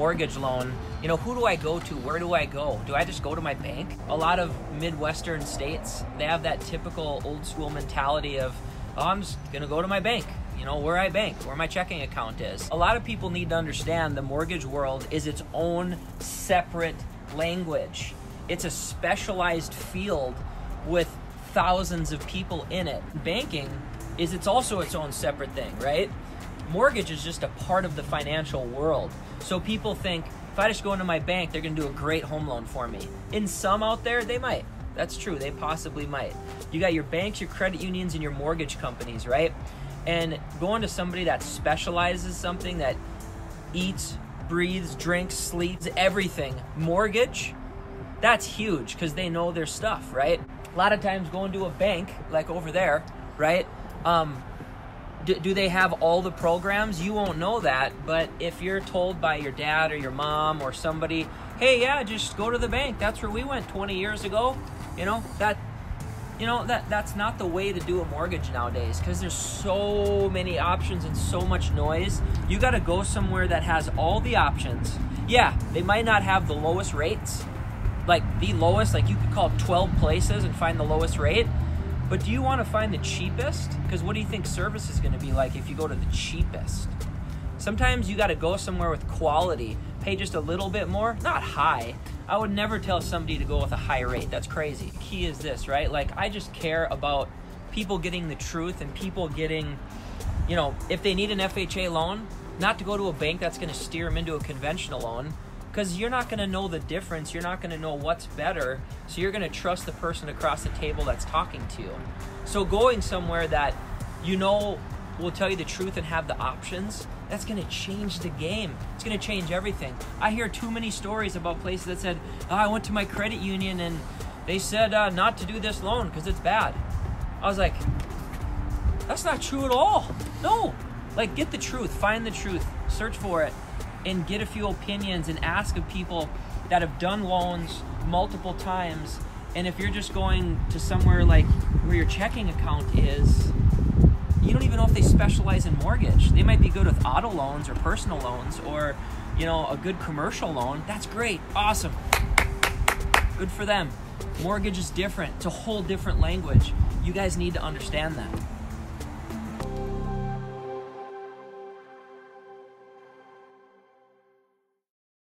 mortgage loan, you know, who do I go to? Where do I go? Do I just go to my bank? A lot of Midwestern states, they have that typical old school mentality of, oh, I'm just gonna go to my bank, you know, where I bank, where my checking account is. A lot of people need to understand the mortgage world is its own separate language. It's a specialized field with thousands of people in it. Banking is also its own separate thing, right? Mortgage is just a part of the financial world. So people think, if I just go into my bank, they're gonna do a great home loan for me. In some out there, they might. That's true, they possibly might. You got your banks, your credit unions, and your mortgage companies, right? And going to somebody that specializes something, that eats, breathes, drinks, sleeps, everything, mortgage, that's huge because they know their stuff, right? A lot of times going to a bank, like over there, right? Do they have all the programs? You won't know that, but if you're told by your dad or your mom or somebody, hey, yeah, just go to the bank. That's where we went 20 years ago. That's not the way to do a mortgage nowadays because there's so many options and so much noise. You got to go somewhere that has all the options. Yeah, they might not have the lowest rates, like the lowest, like you could call 12 places and find the lowest rate. But do you want to find the cheapest? Because what do you think service is going to be like if you go to the cheapest? Sometimes you got to go somewhere with quality, pay just a little bit more, not high. I would never tell somebody to go with a high rate. That's crazy. The key is this, right? Like, I just care about people getting the truth and people getting, you know, if they need an FHA loan, not to go to a bank that's going to steer them into a conventional loan, because you're not going to know the difference. You're not going to know what's better. So you're going to trust the person across the table that's talking to you. So going somewhere that you know will tell you the truth and have the options, that's going to change the game. It's going to change everything. I hear too many stories about places that said, oh, I went to my credit union and they said not to do this loan because it's bad. I was like, that's not true at all. No. Like, get the truth. Find the truth. Search for it. And get a few opinions and ask of people that have done loans multiple times. And if you're just going to somewhere like where your checking account is, you don't even know if they specialize in mortgage. They might be good with auto loans or personal loans or, you know, a good commercial loan. That's great. Awesome. Good for them. Mortgage is different. It's a whole different language. You guys need to understand that.